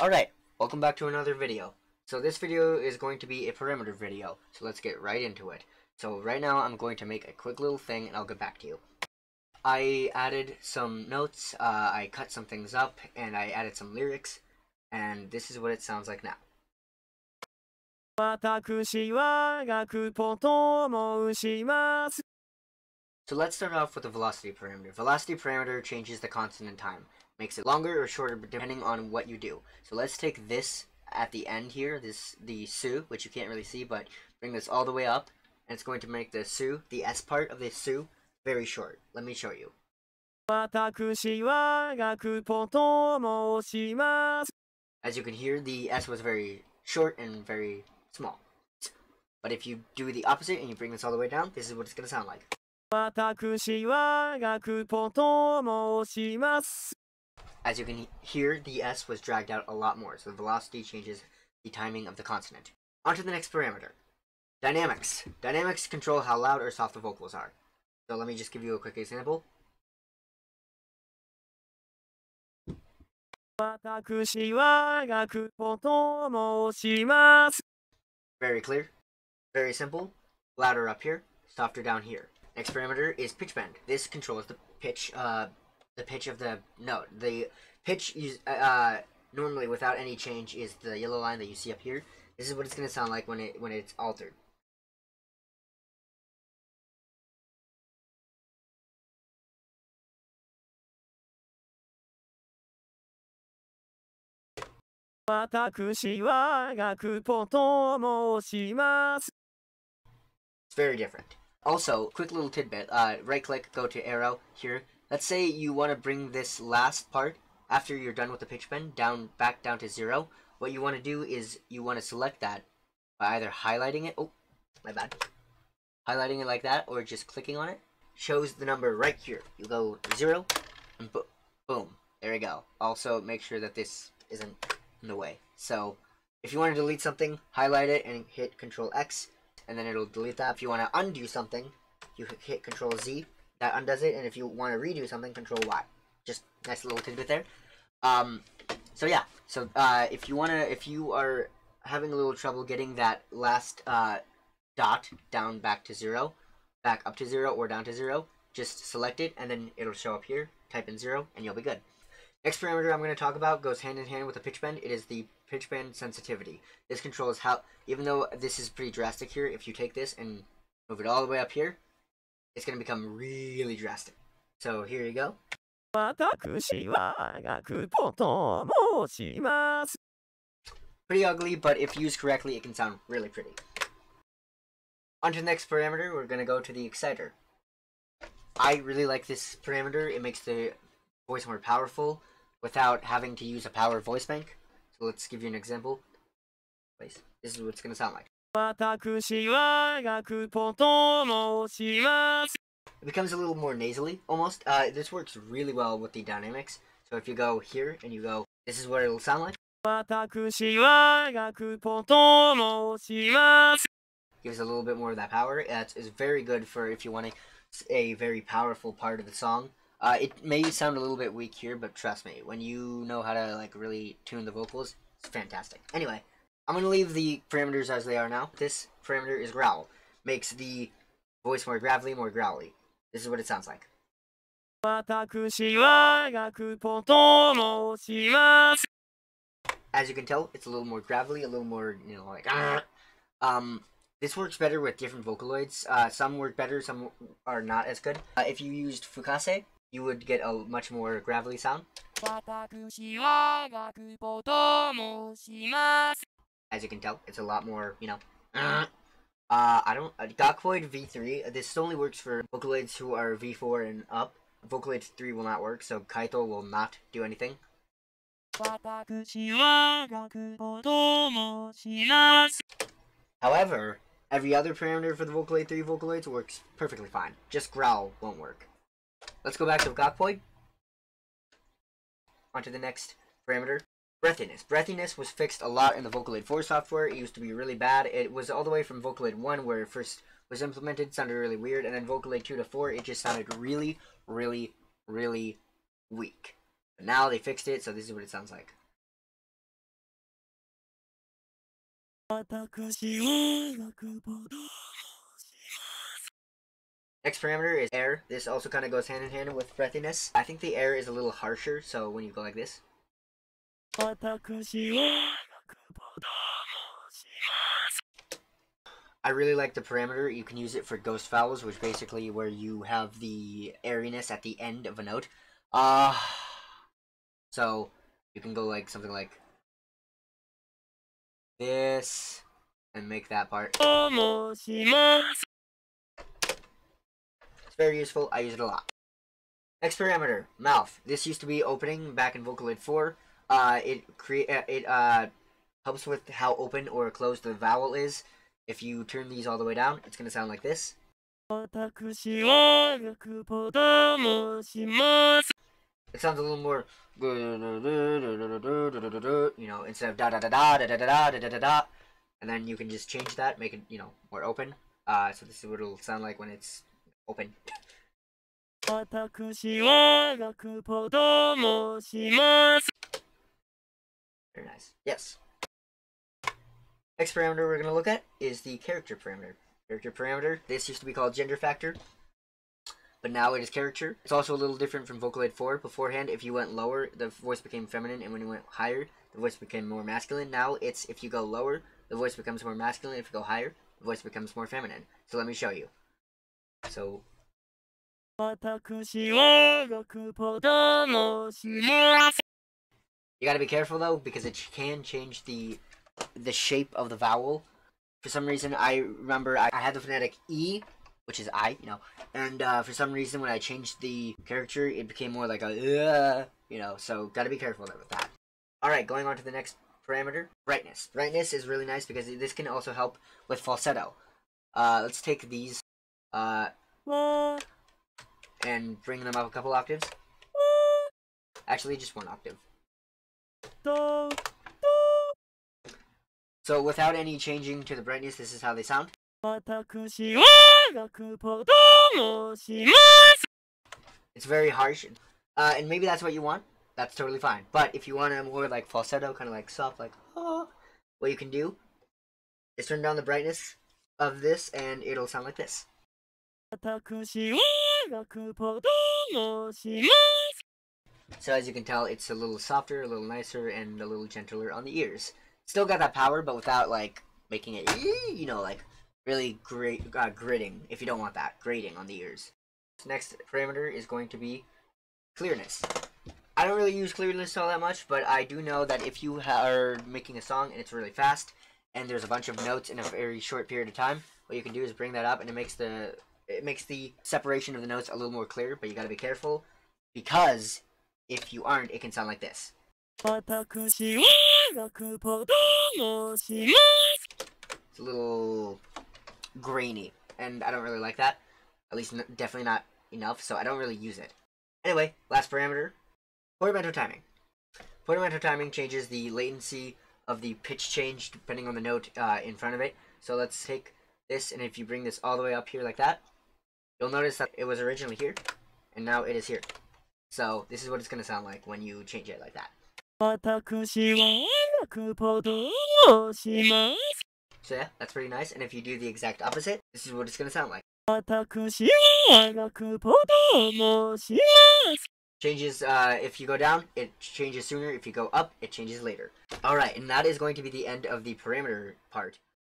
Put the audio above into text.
Alright, welcome back to another video. So this video is going to be a parameter video, so let's get right into it. So right now I'm going to make a quick little thing and I'll get back to you. I added some notes, I cut some things up, and I added some lyrics, and this is what it sounds like now. So let's start off with the velocity parameter. Velocity parameter changes the constant in time. Makes it longer or shorter depending on what you do. So let's take this at the end here, the su, which you can't really see, but bring this all the way up, and it's going to make the su, the S part of the su, very short. Let me show you. As you can hear, the S was very short and very small. But if you do the opposite and you bring this all the way down, this is what it's going to sound like. As you can hear, the S was dragged out a lot more, so the velocity changes the timing of the consonant. On to the next parameter. Dynamics. Dynamics control how loud or soft the vocals are. So let me just give you a quick example. Very clear. Very simple. Louder up here, softer down here. Next parameter is pitch bend. This controls the pitch of the note. The pitch normally without any change is the yellow line that you see up here. This is what it's going to sound like when it's altered. It's very different. Also, quick little tidbit, right click, go to arrow here. Let's say you want to bring this last part, after you're done with the pitch bend, back down to 0. What you want to do is you want to select that by either highlighting it, oh, my bad, highlighting it like that, or just clicking on it. Shows the number right here. You go 0, and boom, there you go. Also, make sure that this isn't in the way. So, if you want to delete something, highlight it and hit Control X, and then it'll delete that. If you want to undo something, you hit Control Z, that undoes it, and if you want to redo something, Control Y. Just nice little tidbit there. So yeah, so if you are having a little trouble getting that last dot down back to 0, back up to 0 or down to 0, just select it and then it'll show up here, type in 0 and you'll be good. Next parameter I'm going to talk about goes hand in hand with the pitch bend. It is the pitch bend sensitivity. This controls how, even though this is pretty drastic here, if you take this and move it all the way up here, it's going to become really drastic. So here you go. Pretty ugly, but if used correctly, it can sound really pretty. On to the next parameter, we're going to go to the exciter. I really like this parameter. It makes the voice more powerful without having to use a power voice bank. So let's give you an example. This is what it's going to sound like. It becomes a little more nasally, almost. This works really well with the dynamics. So if you go here and you go, this is what it'll sound like. Gives a little bit more of that power. It's very good for if you want a very powerful part of the song. It may sound a little bit weak here, but trust me, when you know how to like really tune the vocals, it's fantastic. Anyway, I'm going to leave the parameters as they are now. This parameter is growl. Makes the voice more gravelly, more growly. This is what it sounds like. As you can tell, it's a little more gravelly, a little more, you know, like this works better with different Vocaloids. Some work better, some are not as good. If you used Fukasse, you would get a much more gravelly sound. As you can tell, it's a lot more, you know. Vocaloid V3, this only works for Vocaloids who are V4 and up. Vocaloid 3 will not work, so Kaito will not do anything. However, every other parameter for the Vocaloid 3 Vocaloids works perfectly fine. Just growl won't work. Let's go back to Vocaloid. On to the next parameter. Breathiness. Breathiness was fixed a lot in the Vocaloid 4 software. It used to be really bad. It was all the way from Vocaloid 1 where it first was implemented, sounded really weird, and then Vocaloid 2 to 4, it just sounded really, really, really weak. But now they fixed it, so this is what it sounds like. Next parameter is air. This also kind of goes hand in hand with breathiness. I think the air is a little harsher, so when you go like this. I really like the parameter. You can use it for ghost vowels, which basically where you have the airiness at the end of a note. So you can go like something like this and make that part. It's very useful. I use it a lot. Next parameter, mouth. This used to be opening back in Vocaloid 4. It helps with how open or closed the vowel is. If you turn these all the way down, it's gonna sound like this. It sounds a little more, you know, instead of da da da da da da da da da da da. And then you can just change that, make it, you know, more open. So this is what it'll sound like when it's open. Very nice. Yes. Next parameter we're going to look at is the character parameter. Character parameter, this used to be called gender factor, but now it is character. It's also a little different from Vocaloid 4. Beforehand, if you went lower, the voice became feminine, and when you went higher, the voice became more masculine. Now it's if you go lower, the voice becomes more masculine. If you go higher, the voice becomes more feminine. So let me show you. So you gotta be careful though, because it can change the shape of the vowel. For some reason, I remember I had the phonetic E, which is I, you know, and for some reason when I changed the character, it became more like a, you know, so gotta be careful with that. Alright, going on to the next parameter, brightness. Brightness is really nice because this can also help with falsetto. Let's take these, and bring them up a couple octaves. Actually, just one octave. So without any changing to the brightness, this is how they sound. It's very harsh, and maybe that's what you want. That's totally fine. But if you want a more like falsetto, kind of like soft, like what you can do is turn down the brightness of this, and it'll sound like this. So as you can tell, it's a little softer, a little nicer, and a little gentler on the ears. Still got that power, but without like making it, you know, like really great gritting. If you don't want that grating on the ears. Next parameter is going to be clearness. I don't really use clearness all that much, but I do know that if you are making a song and it's really fast and there's a bunch of notes in a very short period of time, what you can do is bring that up, and it makes the separation of the notes a little more clear. But you got to be careful, because if you aren't, it can sound like this. It's a little grainy, and I don't really like that. At least definitely not enough, so I don't really use it. Anyway, last parameter, portamento timing. Portamento timing changes the latency of the pitch change depending on the note in front of it. So let's take this, and if you bring this all the way up here like that, you'll notice that it was originally here, and now it is here. So this is what it's going to sound like when you change it like that. So yeah, that's pretty nice. And if you do the exact opposite, this is what it's going to sound like. Changes, if you go down, it changes sooner. If you go up, it changes later. Alright, and that is going to be the end of the parameter part.